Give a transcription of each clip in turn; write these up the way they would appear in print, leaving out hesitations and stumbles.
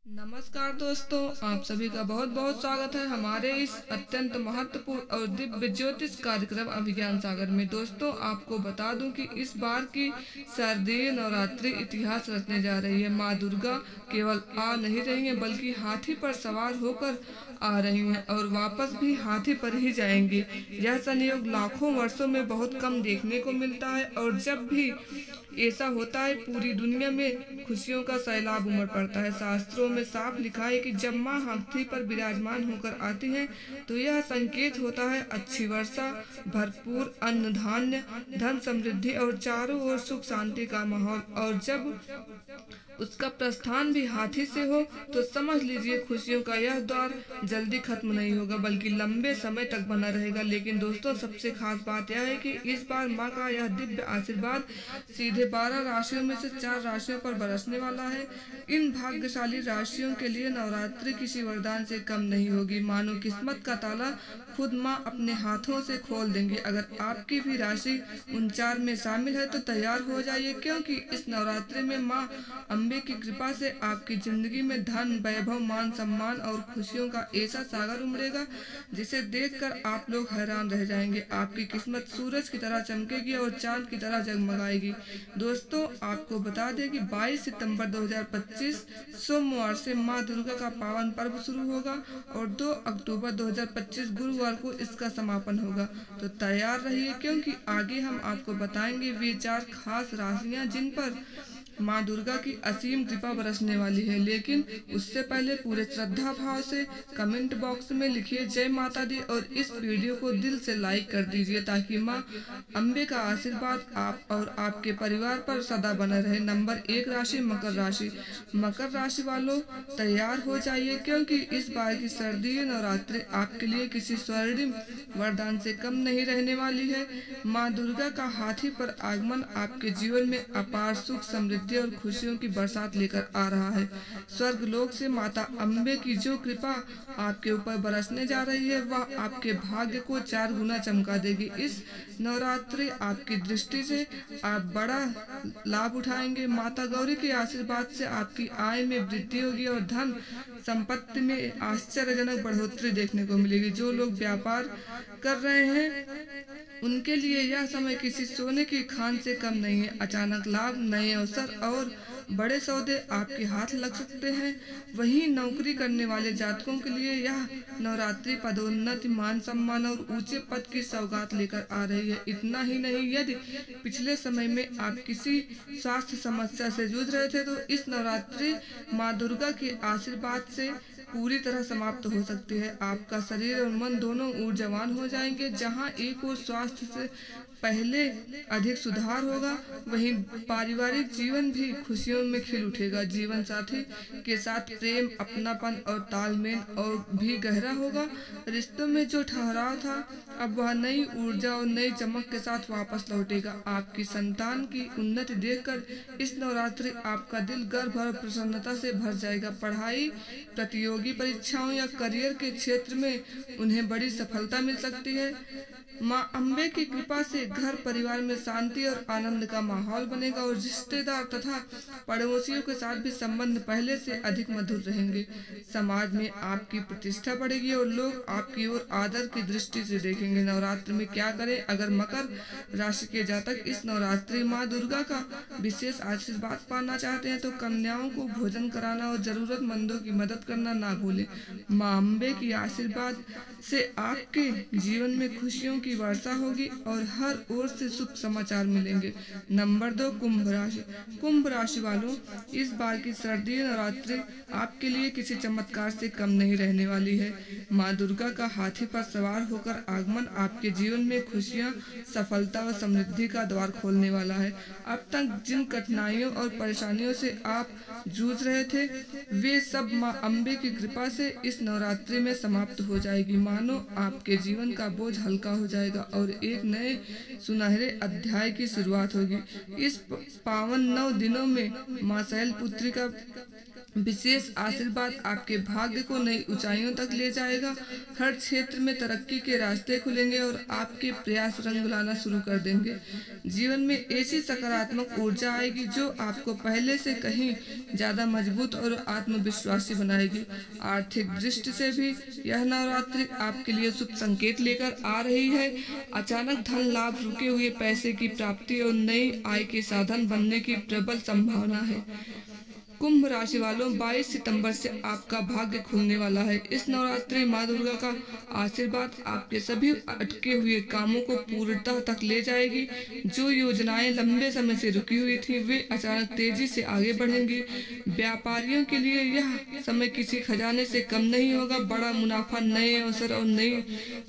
नमस्कार दोस्तों, आप सभी का बहुत बहुत स्वागत है हमारे इस अत्यंत महत्वपूर्ण और दिव्य ज्योतिष कार्यक्रम अभिज्ञान सागर में। दोस्तों, आपको बता दूं कि इस बार की शारदीय नवरात्रि इतिहास रचने जा रही है। माँ दुर्गा केवल आ नहीं रही हैं, बल्कि हाथी पर सवार होकर आ रही हैं और वापस भी हाथी पर ही जाएंगी। यह संयोग लाखों वर्षों में बहुत कम देखने को मिलता है और जब भी ऐसा होता है पूरी दुनिया में खुशियों का सैलाब उमड़ पड़ता है। शास्त्रों में साफ लिखा है कि जब माँ हाथी पर विराजमान होकर आती हैं तो यह संकेत होता है अच्छी वर्षा, भरपूर अन्न धान्य, धन समृद्धि और चारों ओर सुख शांति का माहौल। और जब उसका प्रस्थान भी हाथी से हो तो समझ लीजिए खुशियों का यह दौर जल्दी खत्म नहीं होगा, बल्कि लंबे समय तक बना रहेगा। लेकिन दोस्तों, सबसे खास बात यह है कि इस बार माँ का यह दिव्य आशीर्वाद सीधे 12 राशियों में से 4 राशियों पर बरसने वाला है। इन भाग्यशाली राशियों के लिए नवरात्रि किसी वरदान से कम नहीं होगी, मानो किस्मत का ताला खुद माँ अपने हाथों से खोल देंगे। अगर आपकी भी राशि उन 4 में शामिल है तो तैयार हो जाइए, क्योंकि इस नवरात्रि में माँ अम्बे की कृपा से आपकी जिंदगी में धन, वैभव, मान सम्मान और खुशियों का ऐसा सागर उमड़ेगा जिसे देखकर आप लोग हैरान रह जाएंगे। आपकी किस्मत सूरज की तरह चमकेगी और चांद की तरह जगमगाएगी। दोस्तों, आपको बता दें कि 22 सितंबर 2025 सोमवार से माँ दुर्गा का पावन पर्व शुरू होगा और 2 अक्टूबर 2025 गुरुवार को इसका समापन होगा। तो तैयार रहिए, क्योंकि आगे हम आपको बताएंगे वे 4 खास राशियां जिन पर माँ दुर्गा की असीम कृपा बरसने वाली है। लेकिन उससे पहले पूरे श्रद्धा भाव से कमेंट बॉक्स में लिखिए जय माता दी और इस वीडियो को दिल से लाइक कर दीजिए, ताकि माँ अम्बे का आशीर्वाद आप और आपके परिवार पर सदा बना रहे। नंबर 1 राशि मकर राशि। मकर राशि वालों, तैयार हो जाइए, क्योंकि इस बार की सर्दीय नवरात्रि आपके लिए किसी स्वर्णिम वरदान से कम नहीं रहने वाली है। माँ दुर्गा का हाथी पर आगमन आपके जीवन में अपार सुख, समृद्धि और खुशियों की बरसात लेकर आ रहा है। स्वर्ग लोक से माता अम्बे की जो कृपा आपके ऊपर बरसने जा रही है, वह आपके भाग्य को 4 गुना चमका देगी। इस नवरात्रि आपकी दृष्टि से आप बड़ा लाभ उठाएंगे। माता गौरी के आशीर्वाद से आपकी आय में वृद्धि होगी और धन संपत्ति में आश्चर्यजनक बढ़ोतरी देखने को मिलेगी। जो लोग व्यापार कर रहे हैं उनके लिए यह समय किसी सोने की खान से कम नहीं है। अचानक लाभ, नए अवसर और बड़े सौदे आपके हाथ लग सकते हैं। वहीं नौकरी करने वाले जातकों के लिए यह नवरात्रि पदोन्नति, मान सम्मान और ऊंचे पद की सौगात लेकर आ रही है। इतना ही नहीं, यदि पिछले समय में आप किसी स्वास्थ्य समस्या से जूझ रहे थे तो इस नवरात्रि माँ दुर्गा के आशीर्वाद से पूरी तरह समाप्त हो सकती है। आपका शरीर और मन दोनों ऊर्जावान हो जाएंगे। जहां एक और स्वास्थ्य से पहले अधिक सुधार होगा, वहीं पारिवारिक जीवन भी खुशियों में खिल उठेगा। जीवन साथी के साथ प्रेम, अपनापन और तालमेल और भी गहरा होगा। रिश्तों में जो ठहराव था, अब वह नई ऊर्जा और नई चमक के साथ वापस लौटेगा। आपकी संतान की उन्नति देखकर इस नवरात्रि आपका दिल गर्व और प्रसन्नता से भर जाएगा। पढ़ाई, प्रतियोगी परीक्षाओं या करियर के क्षेत्र में उन्हें बड़ी सफलता मिल सकती है। माँ अम्बे की कृपा से घर परिवार में शांति और आनंद का माहौल बनेगा और रिश्तेदार तथा पड़ोसियों के साथ भी संबंध पहले से अधिक मधुर रहेंगे। समाज में आपकी प्रतिष्ठा बढ़ेगी और लोग आपकी ओर आदर की दृष्टि से देखेंगे। नवरात्रि में क्या करें? अगर मकर राशि के जातक इस नवरात्रि माँ दुर्गा का विशेष आशीर्वाद पाना चाहते हैं तो कन्याओं को भोजन कराना और जरूरतमंदों की मदद करना ना भूलें। माँ अम्बे की आशीर्वाद से आपके जीवन में खुशियों की वर्षा होगी और हर ओर से शुभ समाचार मिलेंगे। नंबर 2 कुंभ राशि। कुंभ राशि वालों, इस बार की सर्दीय नवरात्रि आपके लिए किसी चमत्कार से कम नहीं रहने वाली है। माँ दुर्गा का हाथी पर सवार होकर आगमन आपके जीवन में खुशियाँ, सफलता और समृद्धि का द्वार खोलने वाला है। अब तक जिन कठिनाइयों और परेशानियों से आप जूझ रहे थे, वे सब माँ अम्बे की कृपा से इस नवरात्रि में समाप्त हो जाएगी। मानो आपके जीवन का बोझ हल्का हो जाएगा और एक नए सुनहरे अध्याय की शुरुआत होगी। इस पावन 9 दिनों में माँ शैलपुत्री का विशेष आशीर्वाद आपके भाग्य को नई ऊंचाइयों तक ले जाएगा। हर क्षेत्र में तरक्की के रास्ते खुलेंगे और आपके प्रयास रंग लाना शुरू कर देंगे। जीवन में ऐसी सकारात्मक ऊर्जा आएगी जो आपको पहले से कहीं ज्यादा मजबूत और आत्मविश्वासी बनाएगी। आर्थिक दृष्टि से भी यह नवरात्रि आपके लिए शुभ संकेत लेकर आ रही है। अचानक धन लाभ, रुके हुए पैसे की प्राप्ति और नई आय के साधन बनने की प्रबल संभावना है। कुंभ राशि वालों, 22 सितंबर से आपका भाग्य खुलने वाला है। इस नवरात्रि माँ दुर्गा का आशीर्वाद आपके सभी अटके हुए कामों को पूर्णता तक ले जाएगी। जो योजनाएं लंबे समय से रुकी हुई थी वे अचानक तेजी से आगे बढ़ेंगी। व्यापारियों के लिए यह समय किसी खजाने से कम नहीं होगा। बड़ा मुनाफा, नए अवसर और नई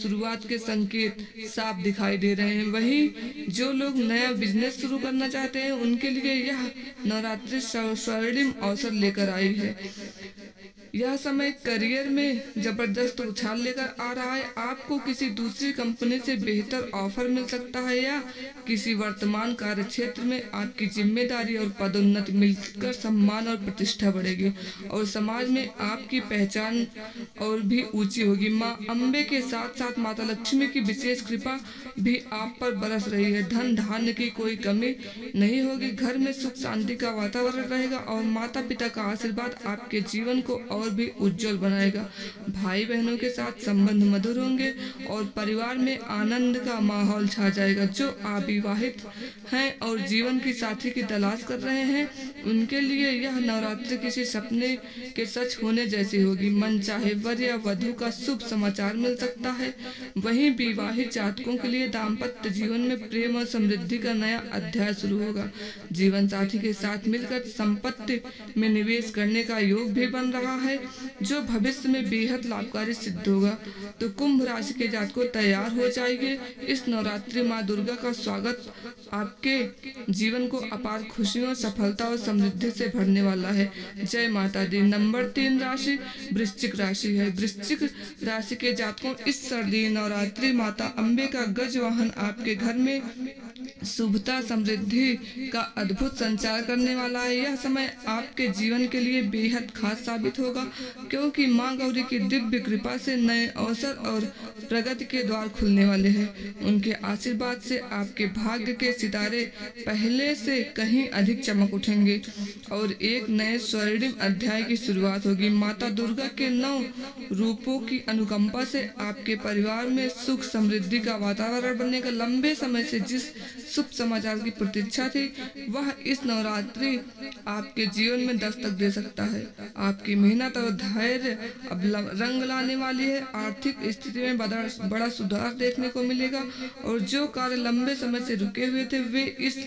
शुरुआत के संकेत साफ दिखाई दे रहे हैं। वहीं जो लोग नया बिजनेस शुरू करना चाहते हैं उनके लिए यह नवरात्रि स्वर्णिम अवसर लेकर आई है। यह समय करियर में जबरदस्त उछाल लेकर आ रहा है। आपको किसी दूसरी कंपनी से बेहतर ऑफर मिल सकता है या किसी वर्तमान कार्य क्षेत्र में आपकी जिम्मेदारी और पदोन्नति मिलकर सम्मान और प्रतिष्ठा बढ़ेगी और समाज में आपकी पहचान और भी ऊंची होगी। माँ अम्बे के साथ साथ माता लक्ष्मी की विशेष कृपा भी आप पर बरस रही है। धन धान्य की कोई कमी नहीं होगी। घर में सुख शांति का वातावरण रहेगा और माता पिता का आशीर्वाद आपके जीवन को और भी उज्जवल बनाएगा। भाई बहनों के साथ संबंध मधुर होंगे और परिवार में आनंद का माहौल छा जाएगा। जो अविवाहित हैं और जीवन की साथी की तलाश कर रहे हैं उनके लिए यह नवरात्रि किसी सपने के सच होने जैसी होगी। मन चाहे वर या वधू का शुभ समाचार मिल सकता है। वहीं विवाहित जातकों के लिए दाम्पत्य जीवन में प्रेम और समृद्धि का नया अध्याय शुरू होगा। जीवन साथी के साथ मिलकर संपत्ति में निवेश करने का योग भी बन रहा है जो भविष्य में बेहद लाभकारी सिद्ध होगा। तो कुंभ राशि के जातकों तैयार हो जाइए। इस नवरात्रि माँ दुर्गा का स्वागत आपके जीवन को अपार खुशियों, सफलता और समृद्धि से भरने वाला है। जय माता दी। नंबर 3 राशि वृश्चिक राशि है। वृश्चिक राशि के जातकों इस शारदीय नवरात्रि माता अम्बे का गज वाहन आपके घर में शुभता, समृद्धि का अद्भुत संचार करने वाला है। यह समय आपके जीवन के लिए बेहद खास साबित होगा क्योंकि मां गौरी की दिव्य कृपा से नए अवसर और प्रगति के द्वार खुलने वाले हैं। उनके आशीर्वाद से आपके भाग्य के सितारे पहले से कहीं अधिक चमक उठेंगे और एक नए स्वर्णिम अध्याय की शुरुआत होगी। माता दुर्गा के 9 रूपों की अनुकंपा से आपके परिवार में सुख समृद्धि का वातावरण बनने का लंबे समय से जिस शुभ समाचार की प्रतीक्षा थी वह इस नवरात्रि आपके जीवन में दस्तक दे सकता है। आपकी मेहनत और धैर्य अब रंग लाने वाली है। आर्थिक स्थिति में बड़ा सुधार देखने को मिलेगा और जो कार्य लंबे समय से रुके हुए थे वे इस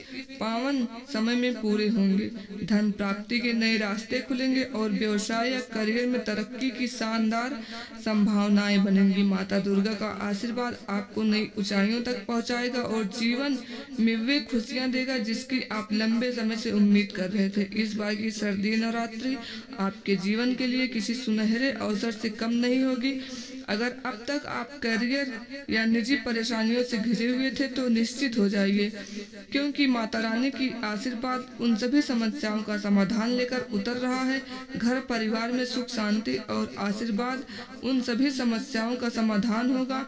पावन समय में पूरे होंगे। धन प्राप्ति के नए रास्ते खुलेंगे और व्यवसाय या करियर में तरक्की की शानदार संभावनाएं बनेंगी। माता दुर्गा का आशीर्वाद आपको नई ऊंचाइयों तक पहुंचाएगा और जीवन में वे खुशियां देगा जिसकी आप लंबे समय से उम्मीद कर रहे थे। इस बार की शारदीय नवरात्रि आपके जीवन के लिए किसी सुनहरे अवसर से कम नहीं होगी। अगर अब तक आप करियर या निजी परेशानियों से घिरे हुए थे तो निश्चित हो जाइए क्योंकि माता रानी की आशीर्वाद उन सभी समस्याओं का समाधान लेकर उतर रहा है। घर परिवार में सुख शांति और आशीर्वाद उन सभी समस्याओं का समाधान होगा।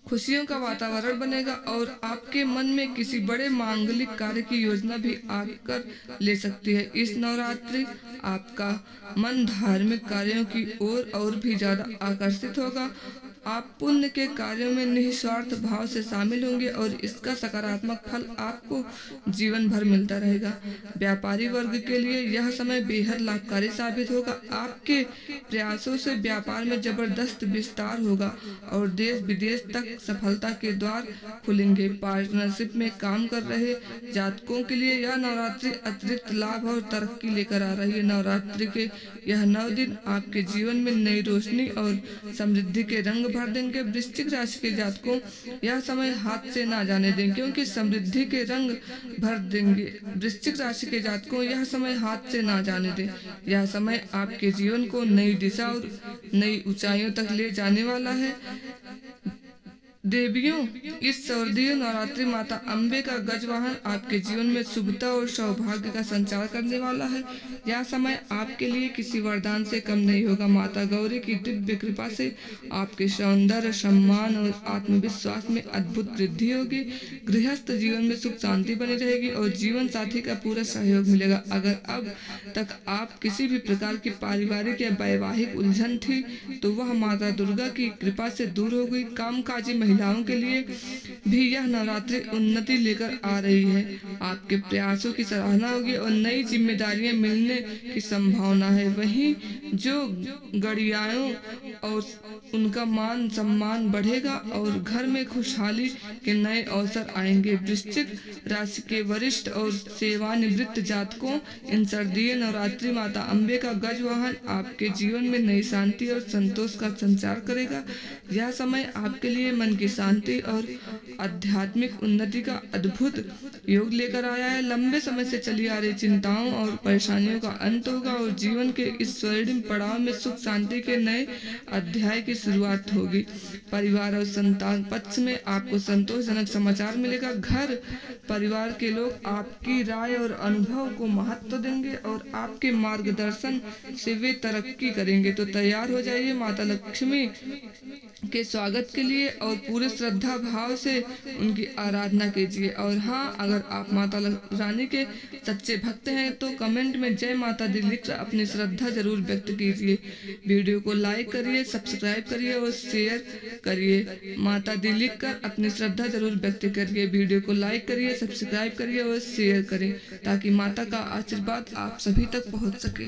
खुशियों का वातावरण बनेगा और आपके मन में किसी बड़े मांगलिक कार्य की योजना भी आकर ले सकती है। इस नवरात्रि आपका मन धार्मिक कार्यों की ओर और भी ज्यादा आकर्षित होगा। आप पुण्य के कार्यों में निस्वार्थ भाव से शामिल होंगे और इसका सकारात्मक फल आपको जीवन भर मिलता रहेगा। व्यापारी वर्ग के लिए यह समय बेहद लाभकारी साबित होगा। आपके प्रयासों से व्यापार में जबरदस्त विस्तार होगा और देश विदेश तक सफलता के द्वार खुलेंगे। पार्टनरशिप में काम कर रहे जातकों के लिए यह नवरात्रि अतिरिक्त लाभ और तरक्की लेकर आ रही है। नवरात्रि के यह 9 दिन आपके जीवन में नई रोशनी और समृद्धि के रंग भर देंगे। वृश्चिक राशि के जातकों यह समय हाथ से ना जाने दें क्योंकि समृद्धि के रंग भर देंगे। वृश्चिक राशि के जातकों यह समय हाथ से ना जाने दें। यह समय आपके जीवन को नई दिशा और नई ऊंचाइयों तक ले जाने वाला है। देवियों, इस शारदीय नवरात्रि माता अम्बे का गजवाहन आपके जीवन में शुभता और सौभाग्य का संचार करने वाला है। यह समय आपके लिए किसी वरदान से कम नहीं होगा। माता गौरी की दिव्य कृपा से आपके सौंदर्य, सम्मान और आत्मविश्वास में अद्भुत वृद्धि होगी। गृहस्थ जीवन में सुख शांति बनी रहेगी और जीवन साथी का पूरा सहयोग मिलेगा। अगर अब तक आप किसी भी प्रकार की पारिवारिक या वैवाहिक उलझन थी तो वह माता दुर्गा की कृपा से दूर हो गई। कामकाजी महिलाओं के लिए भी यह नवरात्रि उन्नति लेकर आ रही है। आपके प्रयासों की सराहना होगी और नई जिम्मेदारियां मिलने की संभावना है। वहीं जो गड़ियाओं और उनका मान सम्मान बढ़ेगा और घर में खुशहाली के नए अवसर आएंगे। वृश्चिक राशि के वरिष्ठ और सेवानिवृत्त जातकों, इन शारदीय नवरात्रि माता अम्बे का गजवाहन आपके जीवन में नई शांति और संतोष का संचार करेगा। यह समय आपके लिए मन की शांति और आध्यात्मिक उन्नति का अद्भुत योग लेकर आया है। लंबे समय से चली आ रही चिंताओं और परेशानियों का अंत होगा और जीवन के इस स्वर्णिम पड़ाव में सुख शांति के नए अध्याय की शुरुआत होगी। परिवार और संतान पक्ष में आपको संतोषजनक समाचार मिलेगा। घर परिवार के लोग आपकी राय और अनुभव को महत्व देंगे और आपके मार्गदर्शन से वे तरक्की करेंगे। तो तैयार हो जाइए माता लक्ष्मी के स्वागत के लिए और पूरे श्रद्धा भाव से उनकी आराधना कीजिए। और हाँ, अगर आप माता रानी के सच्चे भक्त हैं तो कमेंट में जय माता दी लिखकर अपनी श्रद्धा जरूर व्यक्त कीजिए। वीडियो को लाइक करिए, सब्सक्राइब करिए और शेयर करिए। माता दी लिखकर अपनी श्रद्धा जरूर व्यक्त करिए। वीडियो को लाइक करिए, सब्सक्राइब करिए और शेयर करें ताकि माता का आशीर्वाद आप सभी तक पहुंच सके।